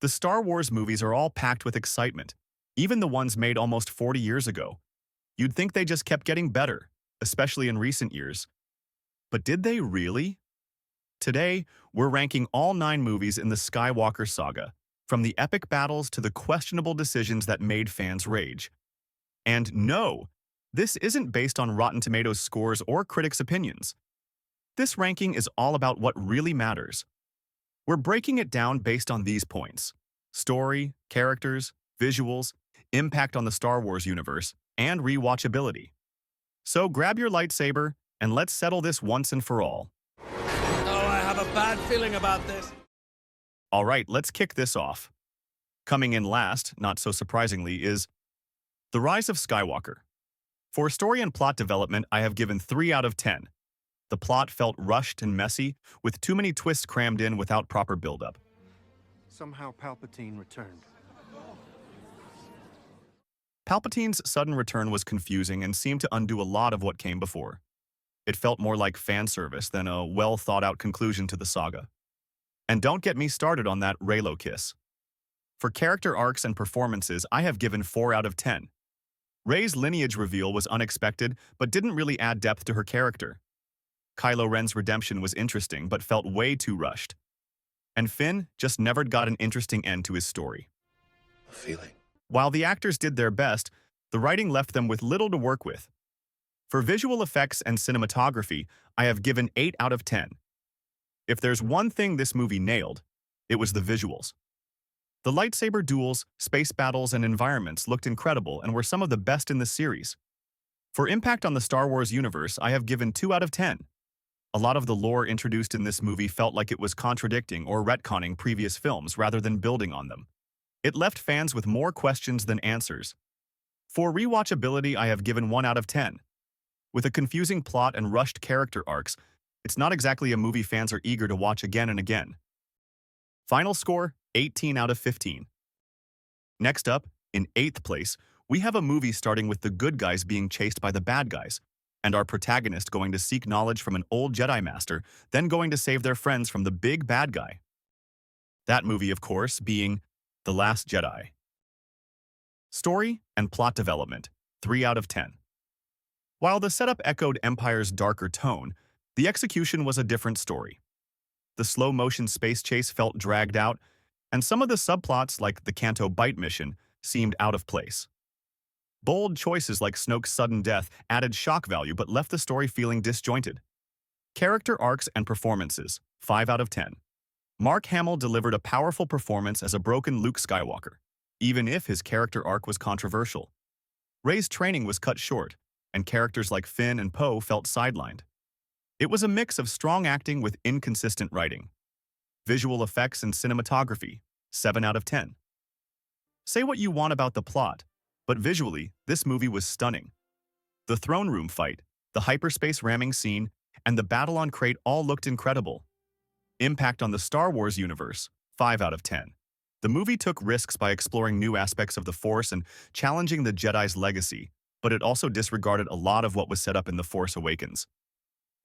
The Star Wars movies are all packed with excitement, even the ones made almost 40 years ago. You'd think they just kept getting better, especially in recent years. But did they really? Today, we're ranking all 9 movies in the Skywalker Saga, from the epic battles to the questionable decisions that made fans rage. And no, this isn't based on Rotten Tomatoes scores or critics' opinions. This ranking is all about what really matters. We're breaking it down based on these points: story, characters, visuals, impact on the Star Wars universe, and rewatchability. So grab your lightsaber and let's settle this once and for all. Oh, I have a bad feeling about this. All right, let's kick this off. Coming in last, not so surprisingly, is The Rise of Skywalker. For story and plot development, I have given 3 out of 10. The plot felt rushed and messy, with too many twists crammed in without proper build-up. Somehow Palpatine returned. Palpatine's sudden return was confusing and seemed to undo a lot of what came before. It felt more like fan service than a well-thought-out conclusion to the saga. And don't get me started on that Reylo kiss. For character arcs and performances, I have given 4 out of 10. Rey's lineage reveal was unexpected, but didn't really add depth to her character. Kylo Ren's redemption was interesting, but felt way too rushed. And Finn just never got an interesting end to his story. A feeling. While the actors did their best, the writing left them with little to work with. For visual effects and cinematography, I have given 8 out of 10. If there's one thing this movie nailed, it was the visuals. The lightsaber duels, space battles, and environments looked incredible and were some of the best in the series. For impact on the Star Wars universe, I have given 2 out of 10. A lot of the lore introduced in this movie felt like it was contradicting or retconning previous films rather than building on them. It left fans with more questions than answers. For rewatchability, I have given 1 out of 10. With a confusing plot and rushed character arcs, it's not exactly a movie fans are eager to watch again and again. Final score, 18 out of 15. Next up, in 8th place, we have a movie starting with the good guys being chased by the bad guys, and our protagonist going to seek knowledge from an old Jedi Master, then going to save their friends from the big bad guy. That movie, of course, being The Last Jedi. Story and plot development, 3 out of 10. While the setup echoed Empire's darker tone, the execution was a different story. The slow-motion space chase felt dragged out, and some of the subplots, like the Canto Bight mission, seemed out of place. Bold choices like Snoke's sudden death added shock value but left the story feeling disjointed. Character arcs and performances, 5 out of 10. Mark Hamill delivered a powerful performance as a broken Luke Skywalker, even if his character arc was controversial. Rey's training was cut short, and characters like Finn and Poe felt sidelined. It was a mix of strong acting with inconsistent writing. Visual effects and cinematography, 7 out of 10. Say what you want about the plot, but visually, this movie was stunning. The throne room fight, the hyperspace ramming scene, and the battle on Crate all looked incredible. Impact on the Star Wars universe, 5 out of 10. The movie took risks by exploring new aspects of the Force and challenging the Jedi's legacy, but it also disregarded a lot of what was set up in The Force Awakens.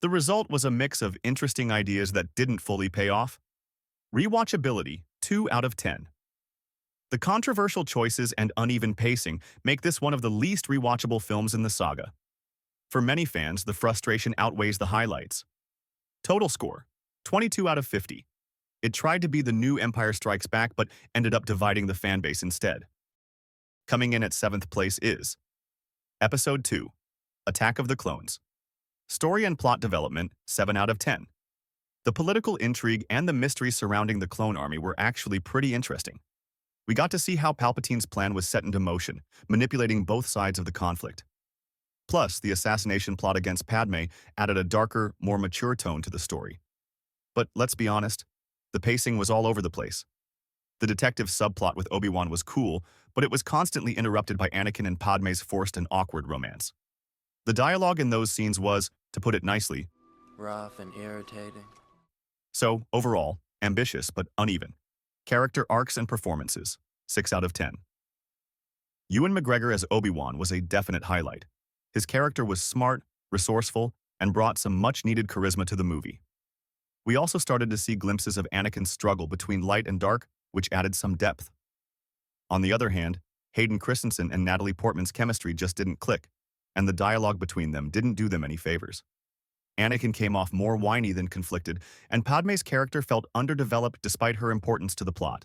The result was a mix of interesting ideas that didn't fully pay off. Rewatchability, 2 out of 10. The controversial choices and uneven pacing make this one of the least rewatchable films in the saga. For many fans, the frustration outweighs the highlights. Total score, 22 out of 50. It tried to be the new Empire Strikes Back but ended up dividing the fanbase instead. Coming in at 7th place is Episode 2, Attack of the Clones. Story and plot development, 7 out of 10. The political intrigue and the mystery surrounding the clone army were actually pretty interesting. We got to see how Palpatine's plan was set into motion, manipulating both sides of the conflict. Plus, the assassination plot against Padme added a darker, more mature tone to the story. But let's be honest, the pacing was all over the place. The detective subplot with Obi-Wan was cool, but it was constantly interrupted by Anakin and Padme's forced and awkward romance. The dialogue in those scenes was, to put it nicely, Rough and irritating. So, overall, ambitious but uneven. Character arcs and performances, 6 out of 10. Ewan McGregor as Obi-Wan was a definite highlight. His character was smart, resourceful, and brought some much-needed charisma to the movie. We also started to see glimpses of Anakin's struggle between light and dark, which added some depth. On the other hand, Hayden Christensen and Natalie Portman's chemistry just didn't click, and the dialogue between them didn't do them any favors. Anakin came off more whiny than conflicted, and Padme's character felt underdeveloped despite her importance to the plot.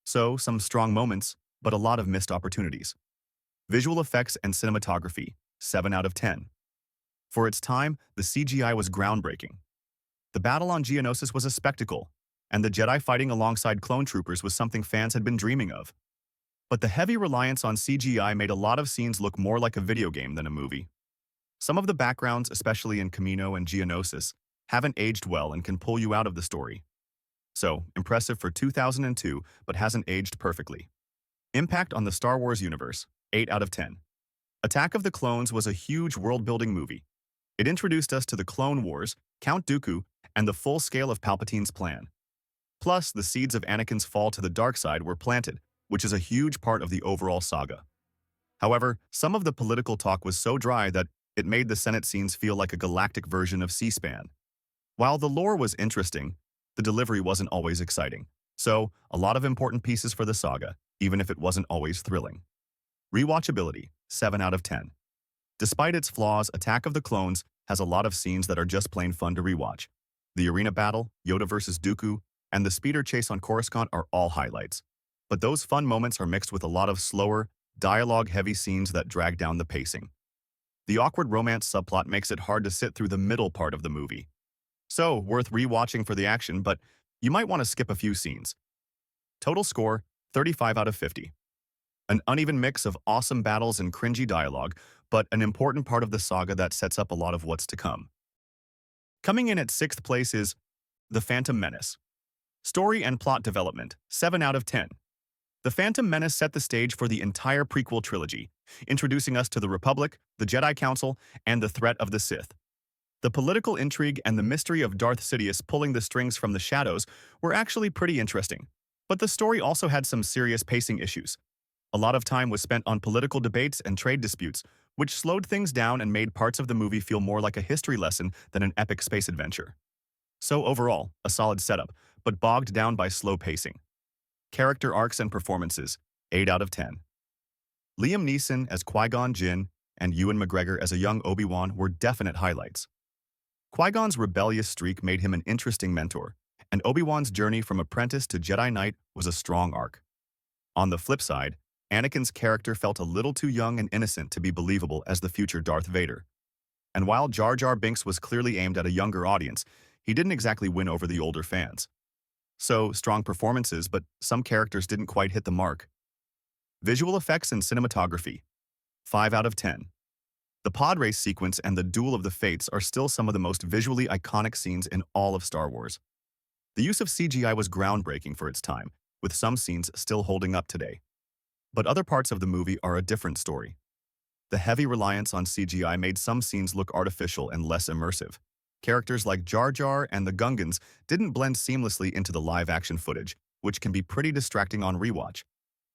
So, some strong moments, but a lot of missed opportunities. Visual effects and cinematography, 7 out of 10. For its time, the CGI was groundbreaking. The battle on Geonosis was a spectacle, and the Jedi fighting alongside clone troopers was something fans had been dreaming of. But the heavy reliance on CGI made a lot of scenes look more like a video game than a movie. Some of the backgrounds, especially in Camino and Geonosis, haven't aged well and can pull you out of the story. So, impressive for 2002, but hasn't aged perfectly. Impact on the Star Wars universe, 8 out of 10. Attack of the Clones was a huge world-building movie. It introduced us to the Clone Wars, Count Dooku, and the full scale of Palpatine's plan. Plus, the seeds of Anakin's fall to the dark side were planted, which is a huge part of the overall saga. However, some of the political talk was so dry that it made the Senate scenes feel like a galactic version of C-SPAN. While the lore was interesting, the delivery wasn't always exciting. So, a lot of important pieces for the saga, even if it wasn't always thrilling. Rewatchability, 7 out of 10. Despite its flaws, Attack of the Clones has a lot of scenes that are just plain fun to rewatch. The arena battle, Yoda versus Dooku, and the speeder chase on Coruscant are all highlights. But those fun moments are mixed with a lot of slower, dialogue-heavy scenes that drag down the pacing. The awkward romance subplot makes it hard to sit through the middle part of the movie. So, worth rewatching for the action, but you might want to skip a few scenes. Total score, 35 out of 50. An uneven mix of awesome battles and cringy dialogue, but an important part of the saga that sets up a lot of what's to come. Coming in at 6th place is The Phantom Menace. Story and plot development, 7 out of 10. The Phantom Menace set the stage for the entire prequel trilogy, introducing us to the Republic, the Jedi Council, and the threat of the Sith. The political intrigue and the mystery of Darth Sidious pulling the strings from the shadows were actually pretty interesting, but the story also had some serious pacing issues. A lot of time was spent on political debates and trade disputes, which slowed things down and made parts of the movie feel more like a history lesson than an epic space adventure. So overall, a solid setup, but bogged down by slow pacing. Character arcs and performances, 8 out of 10. Liam Neeson as Qui-Gon Jinn and Ewan McGregor as a young Obi-Wan were definite highlights. Qui-Gon's rebellious streak made him an interesting mentor, and Obi-Wan's journey from apprentice to Jedi Knight was a strong arc. On the flip side, Anakin's character felt a little too young and innocent to be believable as the future Darth Vader. And while Jar Jar Binks was clearly aimed at a younger audience, he didn't exactly win over the older fans. So, strong performances, but some characters didn't quite hit the mark. Visual effects and cinematography, 5 out of 10. The pod race sequence and the Duel of the Fates are still some of the most visually iconic scenes in all of Star Wars. The use of CGI was groundbreaking for its time, with some scenes still holding up today. But other parts of the movie are a different story. The heavy reliance on CGI made some scenes look artificial and less immersive. Characters like Jar Jar and the Gungans didn't blend seamlessly into the live-action footage, which can be pretty distracting on rewatch.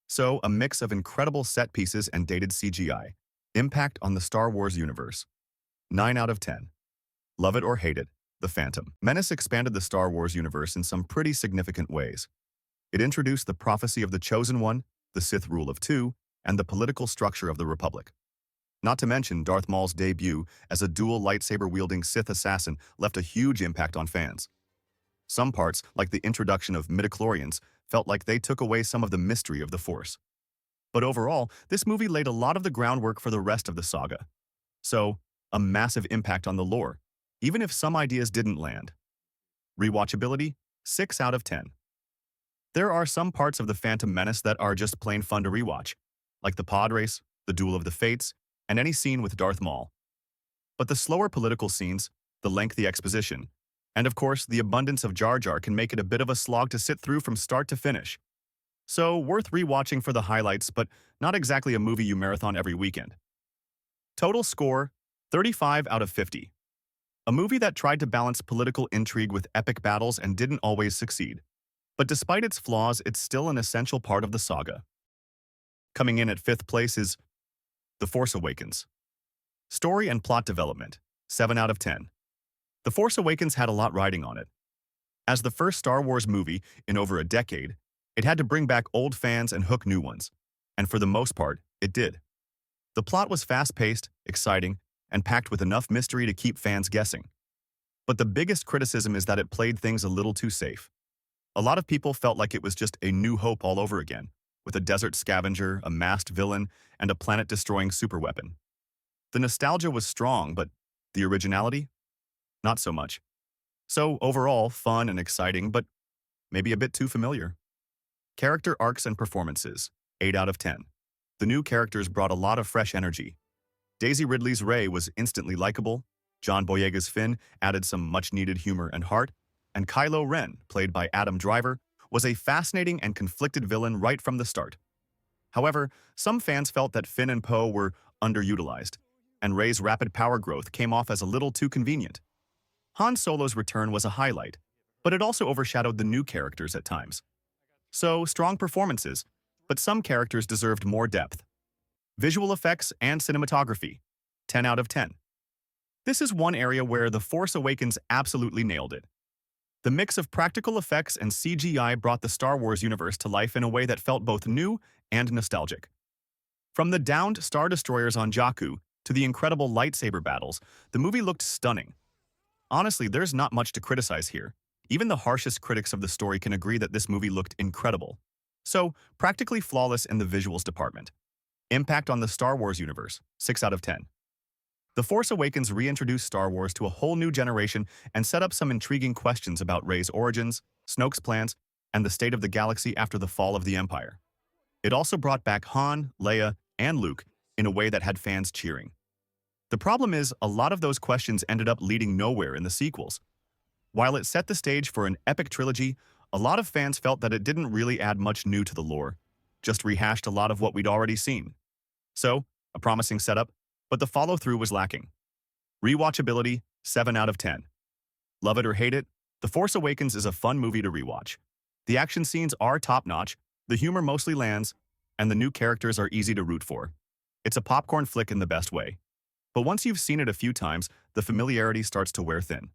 So, a mix of incredible set pieces and dated CGI. Impact on the Star Wars universe, 9 out of 10. Love it or hate it, The Phantom Menace expanded the Star Wars universe in some pretty significant ways. It introduced the prophecy of the Chosen One, the Sith Rule of Two, and the political structure of the Republic. Not to mention, Darth Maul's debut as a dual lightsaber-wielding Sith assassin left a huge impact on fans. Some parts, like the introduction of midichlorians, felt like they took away some of the mystery of the Force. But overall, this movie laid a lot of the groundwork for the rest of the saga. So, a massive impact on the lore, even if some ideas didn't land. Rewatchability, 6 out of 10. There are some parts of The Phantom Menace that are just plain fun to rewatch, like the pod race, the Duel of the Fates, and any scene with Darth Maul. But the slower political scenes, the lengthy exposition, and of course the abundance of Jar Jar can make it a bit of a slog to sit through from start to finish. So, worth rewatching for the highlights, but not exactly a movie you marathon every weekend. Total score, 35 out of 50. A movie that tried to balance political intrigue with epic battles and didn't always succeed. But despite its flaws, it's still an essential part of the saga. Coming in at 5th place is The Force Awakens. Story and plot development, 7 out of 10. The Force Awakens had a lot riding on it. As the first Star Wars movie in over a decade, It had to bring back old fans and hook new ones. And for the most part, it did. The plot was fast-paced, exciting, and packed with enough mystery to keep fans guessing. But the biggest criticism is that it played things a little too safe. A lot of people felt like it was just a New Hope all over again, with a desert scavenger, a masked villain, and a planet-destroying superweapon. The nostalgia was strong, but the originality? Not so much. So overall, fun and exciting, but maybe a bit too familiar. Character arcs and performances, 8 out of 10. The new characters brought a lot of fresh energy. Daisy Ridley's Rey was instantly likable, John Boyega's Finn added some much-needed humor and heart, and Kylo Ren, played by Adam Driver, was a fascinating and conflicted villain right from the start. However, some fans felt that Finn and Poe were underutilized, and Rey's rapid power growth came off as a little too convenient. Han Solo's return was a highlight, but it also overshadowed the new characters at times. So, strong performances, but some characters deserved more depth. Visual effects and cinematography, 10 out of 10. This is one area where The Force Awakens absolutely nailed it. The mix of practical effects and CGI brought the Star Wars universe to life in a way that felt both new and nostalgic. From the downed Star Destroyers on Jakku to the incredible lightsaber battles, the movie looked stunning. Honestly, there's not much to criticize here. Even the harshest critics of the story can agree that this movie looked incredible. So, practically flawless in the visuals department. Impact on the Star Wars universe, 6 out of 10. The Force Awakens reintroduced Star Wars to a whole new generation and set up some intriguing questions about Rey's origins, Snoke's plans, and the state of the galaxy after the fall of the Empire. It also brought back Han, Leia, and Luke in a way that had fans cheering. The problem is, a lot of those questions ended up leading nowhere in the sequels. While it set the stage for an epic trilogy, a lot of fans felt that it didn't really add much new to the lore, just rehashed a lot of what we'd already seen. So, a promising setup, but the follow-through was lacking. Rewatchability, 7 out of 10. Love it or hate it, The Force Awakens is a fun movie to rewatch. The action scenes are top-notch, the humor mostly lands, and the new characters are easy to root for. It's a popcorn flick in the best way. But once you've seen it a few times, the familiarity starts to wear thin.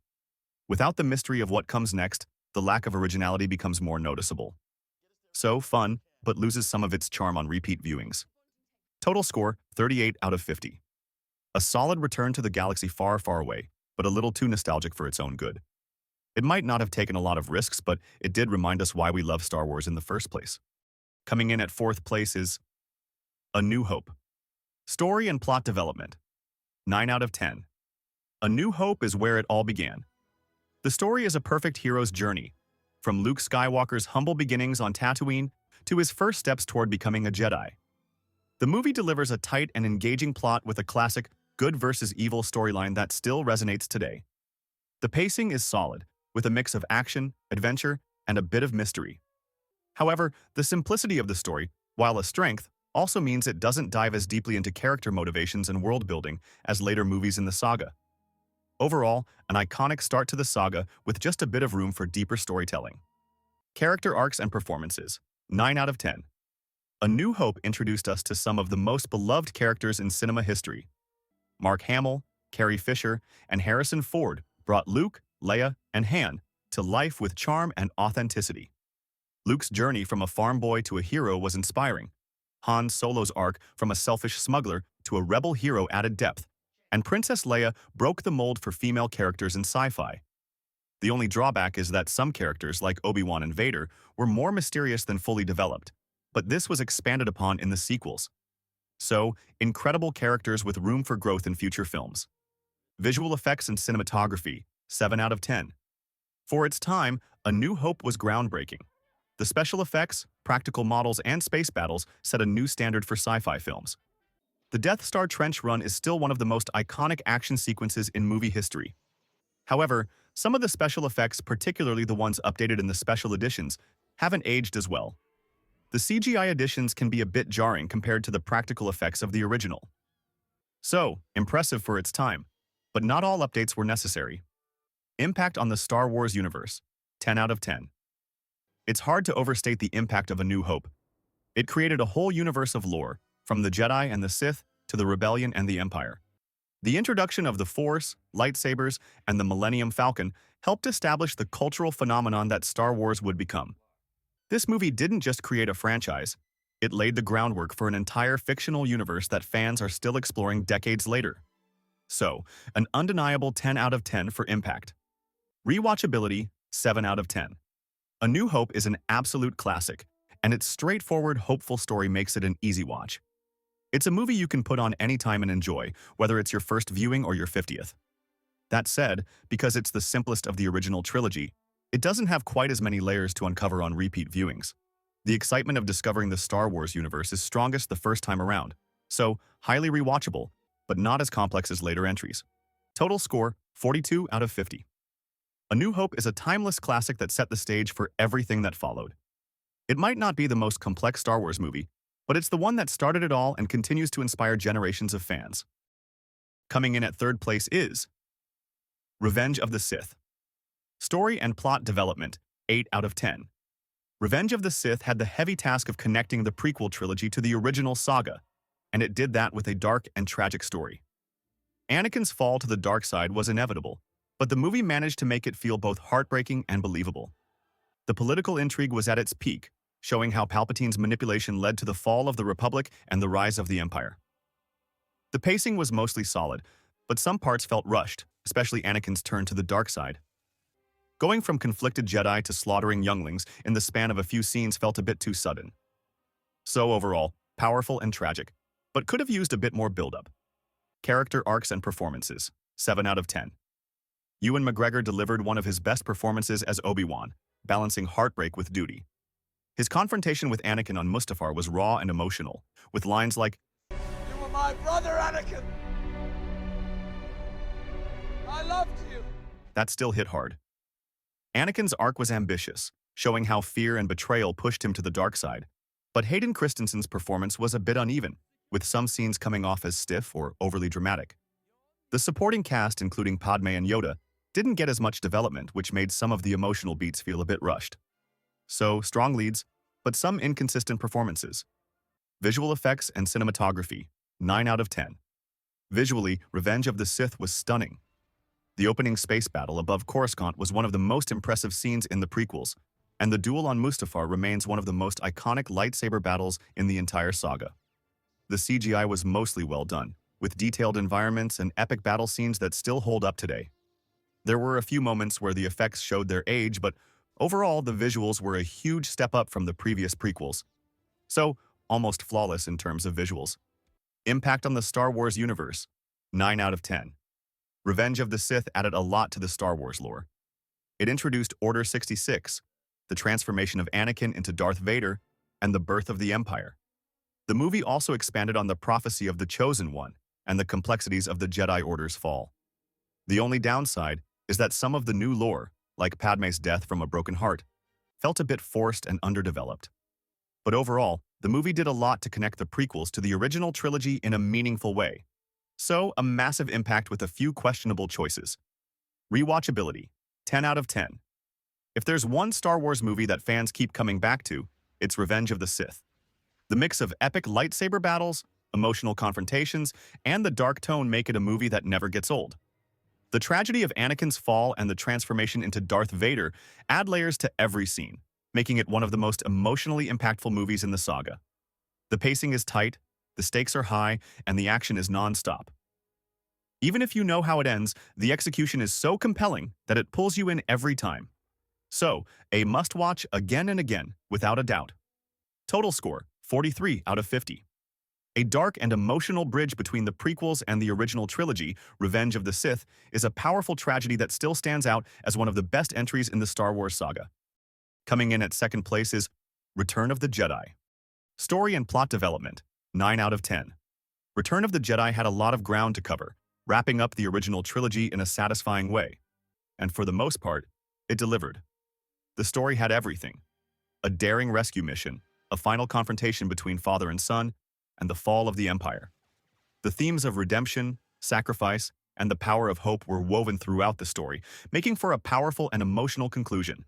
Without the mystery of what comes next, the lack of originality becomes more noticeable. So, fun, but loses some of its charm on repeat viewings. Total score, 38 out of 50. A solid return to the galaxy far, far away, but a little too nostalgic for its own good. It might not have taken a lot of risks, but it did remind us why we love Star Wars in the first place. Coming in at 4th place is A New Hope. Story and plot development, 9 out of 10. A New Hope is where it all began. The story is a perfect hero's journey, from Luke Skywalker's humble beginnings on Tatooine to his first steps toward becoming a Jedi. The movie delivers a tight and engaging plot with a classic good versus evil storyline that still resonates today. The pacing is solid, with a mix of action, adventure, and a bit of mystery. However, the simplicity of the story, while a strength, also means it doesn't dive as deeply into character motivations and world-building as later movies in the saga. Overall, an iconic start to the saga with just a bit of room for deeper storytelling. Character arcs and performances, 9 out of 10. A New Hope introduced us to some of the most beloved characters in cinema history. Mark Hamill, Carrie Fisher, and Harrison Ford brought Luke, Leia, and Han to life with charm and authenticity. Luke's journey from a farm boy to a hero was inspiring. Han Solo's arc from a selfish smuggler to a rebel hero added depth, and Princess Leia broke the mold for female characters in sci-fi. The only drawback is that some characters, like Obi-Wan and Vader, were more mysterious than fully developed, but this was expanded upon in the sequels. So, incredible characters with room for growth in future films. Visual effects and cinematography, 7 out of 10. For its time, A New Hope was groundbreaking. The special effects, practical models, and space battles set a new standard for sci-fi films. The Death Star trench run is still one of the most iconic action sequences in movie history. However, some of the special effects, particularly the ones updated in the special editions, haven't aged as well. The CGI additions can be a bit jarring compared to the practical effects of the original. So, impressive for its time, but not all updates were necessary. Impact on the Star Wars universe, 10 out of 10. It's hard to overstate the impact of A New Hope. It created a whole universe of lore, from the Jedi and the Sith to the Rebellion and the Empire. The introduction of the Force, lightsabers, and the Millennium Falcon helped establish the cultural phenomenon that Star Wars would become. This movie didn't just create a franchise, it laid the groundwork for an entire fictional universe that fans are still exploring decades later. So, an undeniable 10 out of 10 for impact. Rewatchability, 7 out of 10. A New Hope is an absolute classic, and its straightforward, hopeful story makes it an easy watch. It's a movie you can put on anytime and enjoy, whether it's your first viewing or your 50th. That said, because it's the simplest of the original trilogy, it doesn't have quite as many layers to uncover on repeat viewings. The excitement of discovering the Star Wars universe is strongest the first time around, so highly rewatchable, but not as complex as later entries. Total score, 42 out of 50. A New Hope is a timeless classic that set the stage for everything that followed. It might not be the most complex Star Wars movie, but it's the one that started it all and continues to inspire generations of fans. Coming in at third place is Revenge of the Sith. Story and plot development, 8 out of 10. Revenge of the Sith had the heavy task of connecting the prequel trilogy to the original saga, and it did that with a dark and tragic story. Anakin's fall to the dark side was inevitable, but the movie managed to make it feel both heartbreaking and believable. The political intrigue was at its peak, showing how Palpatine's manipulation led to the fall of the Republic and the rise of the Empire. The pacing was mostly solid, but some parts felt rushed, especially Anakin's turn to the dark side. Going from conflicted Jedi to slaughtering younglings in the span of a few scenes felt a bit too sudden. So overall, powerful and tragic, but could have used a bit more build-up. Character arcs and performances, 7 out of 10. Ewan McGregor delivered one of his best performances as Obi-Wan, balancing heartbreak with duty. His confrontation with Anakin on Mustafar was raw and emotional, with lines like, You were my brother, Anakin! I loved you! that still hit hard. Anakin's arc was ambitious, showing how fear and betrayal pushed him to the dark side, but Hayden Christensen's performance was a bit uneven, with some scenes coming off as stiff or overly dramatic. The supporting cast, including Padme and Yoda, didn't get as much development, which made some of the emotional beats feel a bit rushed. So, strong leads, but some inconsistent performances. Visual effects and cinematography, 9 out of 10. Visually, Revenge of the Sith was stunning. The opening space battle above Coruscant was one of the most impressive scenes in the prequels, and the duel on Mustafar remains one of the most iconic lightsaber battles in the entire saga. The CGI was mostly well done, with detailed environments and epic battle scenes that still hold up today. There were a few moments where the effects showed their age, but overall the visuals were a huge step up from the previous prequels. So, almost flawless in terms of visuals. Impact on the Star Wars universe, 9 out of 10. Revenge of the Sith added a lot to the Star Wars lore. It introduced Order 66, the transformation of Anakin into Darth Vader, and the birth of the Empire. The movie also expanded on the prophecy of the Chosen One and the complexities of the Jedi Order's fall. The only downside is that some of the new lore, like Padme's death from a broken heart, felt a bit forced and underdeveloped. But overall, the movie did a lot to connect the prequels to the original trilogy in a meaningful way. So, a massive impact with a few questionable choices. Rewatchability, 10 out of 10. If there's one Star Wars movie that fans keep coming back to, it's Revenge of the Sith. The mix of epic lightsaber battles, emotional confrontations, and the dark tone make it a movie that never gets old. The tragedy of Anakin's fall and the transformation into Darth Vader add layers to every scene, making it one of the most emotionally impactful movies in the saga. The pacing is tight, the stakes are high, and the action is non-stop. Even if you know how it ends, the execution is so compelling that it pulls you in every time. So, a must-watch again and again, without a doubt. Total score, 43 out of 50. A dark and emotional bridge between the prequels and the original trilogy, Revenge of the Sith, is a powerful tragedy that still stands out as one of the best entries in the Star Wars saga. Coming in at second place is Return of the Jedi. Story and plot development, 9 out of 10. Return of the Jedi had a lot of ground to cover, wrapping up the original trilogy in a satisfying way. And for the most part, it delivered. The story had everything. A daring rescue mission, a final confrontation between father and son, and the fall of the Empire. The themes of redemption, sacrifice, and the power of hope were woven throughout the story, making for a powerful and emotional conclusion.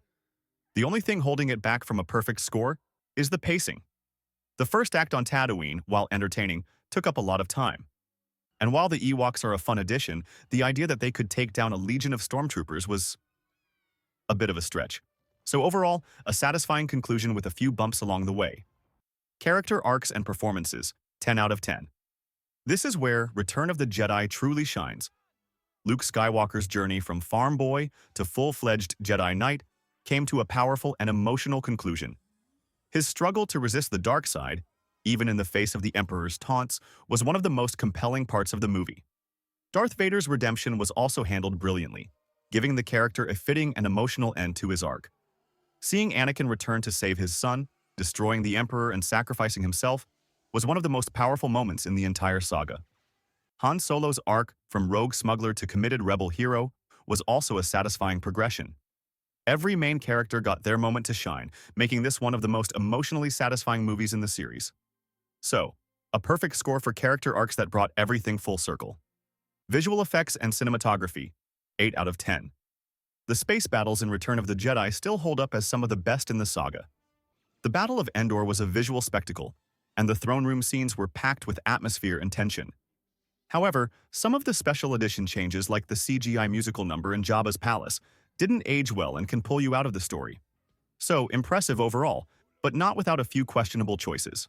The only thing holding it back from a perfect score is the pacing. The first act on Tatooine, while entertaining, took up a lot of time. And while the Ewoks are a fun addition, the idea that they could take down a legion of stormtroopers was a bit of a stretch. So overall, a satisfying conclusion with a few bumps along the way. Character arcs and performances, 10 out of 10. This is where Return of the Jedi truly shines. Luke Skywalker's journey from farm boy to full-fledged Jedi Knight came to a powerful and emotional conclusion. His struggle to resist the dark side, even in the face of the Emperor's taunts, was one of the most compelling parts of the movie. Darth Vader's redemption was also handled brilliantly, giving the character a fitting and emotional end to his arc. Seeing Anakin return to save his son, destroying the Emperor and sacrificing himself, was one of the most powerful moments in the entire saga. Han Solo's arc, from rogue smuggler to committed rebel hero, was also a satisfying progression. Every main character got their moment to shine, making this one of the most emotionally satisfying movies in the series. So, a perfect score for character arcs that brought everything full circle. Visual effects and cinematography, 8 out of 10. The space battles in Return of the Jedi still hold up as some of the best in the saga. The Battle of Endor was a visual spectacle, and the throne room scenes were packed with atmosphere and tension. However, some of the special edition changes like the CGI musical number in Jabba's palace didn't age well and can pull you out of the story. So, impressive overall, but not without a few questionable choices.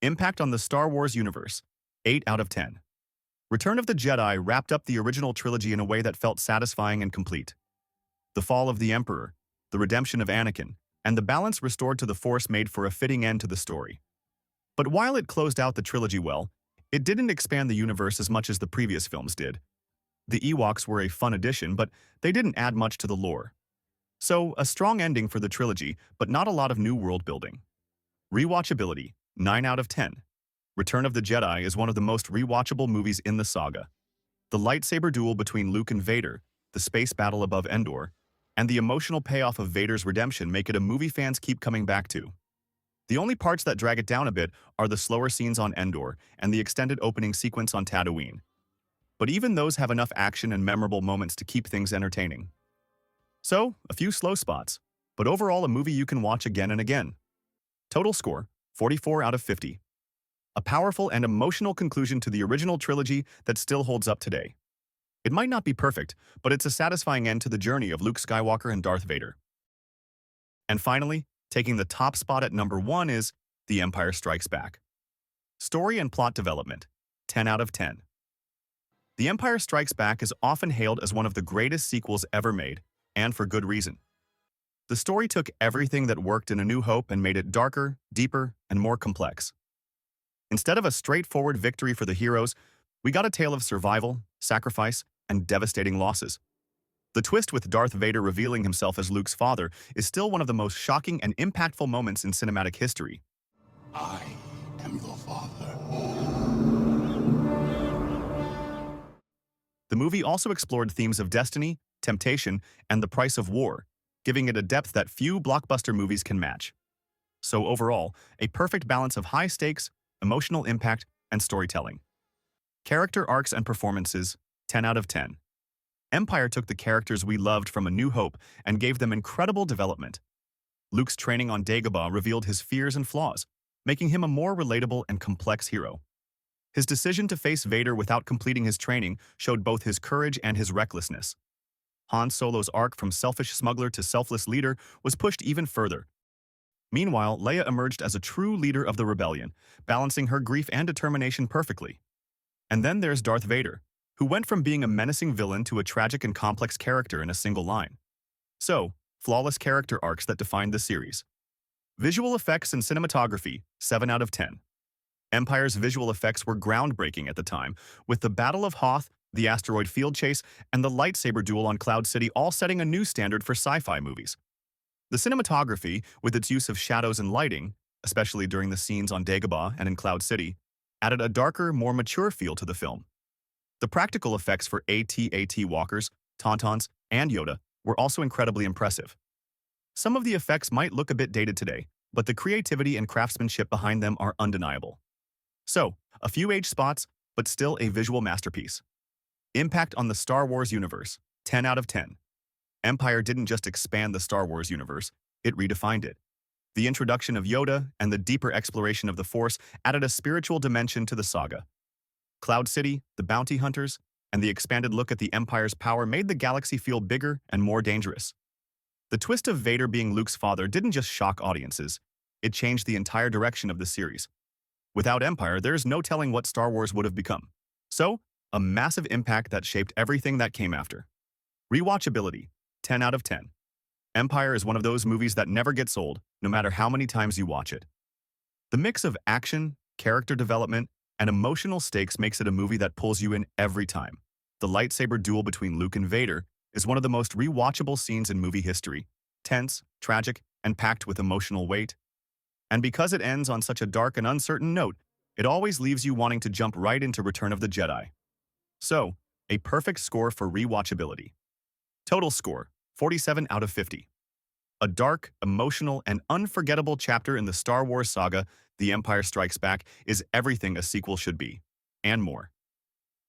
Impact on the Star Wars universe, 8 out of 10. Return of the Jedi wrapped up the original trilogy in a way that felt satisfying and complete. The fall of the Emperor, the redemption of Anakin, and the balance restored to the Force made for a fitting end to the story. But while it closed out the trilogy well, it didn't expand the universe as much as the previous films did. The Ewoks were a fun addition, but they didn't add much to the lore. So, a strong ending for the trilogy, but not a lot of new world building. Rewatchability, 9 out of 10. Return of the Jedi is one of the most rewatchable movies in the saga. The lightsaber duel between Luke and Vader, the space battle above Endor, and the emotional payoff of Vader's redemption make it a movie fans keep coming back to. The only parts that drag it down a bit are the slower scenes on Endor and the extended opening sequence on Tatooine. But even those have enough action and memorable moments to keep things entertaining. So, a few slow spots, but overall a movie you can watch again and again. Total score, 44 out of 50. A powerful and emotional conclusion to the original trilogy that still holds up today. It might not be perfect, but it's a satisfying end to the journey of Luke Skywalker and Darth Vader. And finally, taking the top spot at number 1 is The Empire Strikes Back. Story and plot development, 10 out of 10. The Empire Strikes Back is often hailed as one of the greatest sequels ever made, and for good reason. The story took everything that worked in A New Hope and made it darker, deeper, and more complex. Instead of a straightforward victory for the heroes, we got a tale of survival, sacrifice, and devastating losses. The twist with Darth Vader revealing himself as Luke's father is still one of the most shocking and impactful moments in cinematic history. I am your father. The movie also explored themes of destiny, temptation, and the price of war, giving it a depth that few blockbuster movies can match. So overall, a perfect balance of high stakes, emotional impact, and storytelling. Character arcs and performances, 10 out of 10. Empire took the characters we loved from A New Hope and gave them incredible development. Luke's training on Dagobah revealed his fears and flaws, making him a more relatable and complex hero. His decision to face Vader without completing his training showed both his courage and his recklessness. Han Solo's arc from selfish smuggler to selfless leader was pushed even further. Meanwhile, Leia emerged as a true leader of the rebellion, balancing her grief and determination perfectly. And then there's Darth Vader, who went from being a menacing villain to a tragic and complex character in a single line. So, flawless character arcs that defined the series. Visual effects and cinematography, 7 out of 10. Empire's visual effects were groundbreaking at the time, with the Battle of Hoth, the asteroid field chase, and the lightsaber duel on Cloud City all setting a new standard for sci-fi movies. The cinematography, with its use of shadows and lighting, especially during the scenes on Dagobah and in Cloud City, added a darker, more mature feel to the film. The practical effects for AT-AT walkers, Tauntauns, and Yoda were also incredibly impressive. Some of the effects might look a bit dated today, but the creativity and craftsmanship behind them are undeniable. So, a few age spots, but still a visual masterpiece. Impact on the Star Wars universe, 10 out of 10. Empire didn't just expand the Star Wars universe, it redefined it. The introduction of Yoda and the deeper exploration of the Force added a spiritual dimension to the saga. Cloud City, the bounty hunters, and the expanded look at the Empire's power made the galaxy feel bigger and more dangerous. The twist of Vader being Luke's father didn't just shock audiences, it changed the entire direction of the series. Without Empire, there's no telling what Star Wars would have become. So, a massive impact that shaped everything that came after. Rewatchability, 10 out of 10. Empire is one of those movies that never gets old, no matter how many times you watch it. The mix of action, character development, and emotional stakes makes it a movie that pulls you in every time. The lightsaber duel between Luke and Vader is one of the most rewatchable scenes in movie history. Tense, tragic, and packed with emotional weight. And because it ends on such a dark and uncertain note, it always leaves you wanting to jump right into Return of the Jedi. So, a perfect score for rewatchability. Total score, 47 out of 50. A dark, emotional, and unforgettable chapter in the Star Wars saga, The Empire Strikes Back, is everything a sequel should be, and more.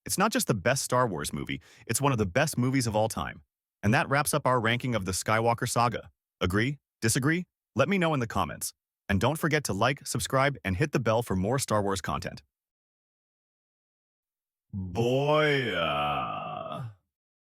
It's not just the best Star Wars movie, it's one of the best movies of all time. And that wraps up our ranking of the Skywalker Saga. Agree? Disagree? Let me know in the comments. And don't forget to like, subscribe, and hit the bell for more Star Wars content. Boy,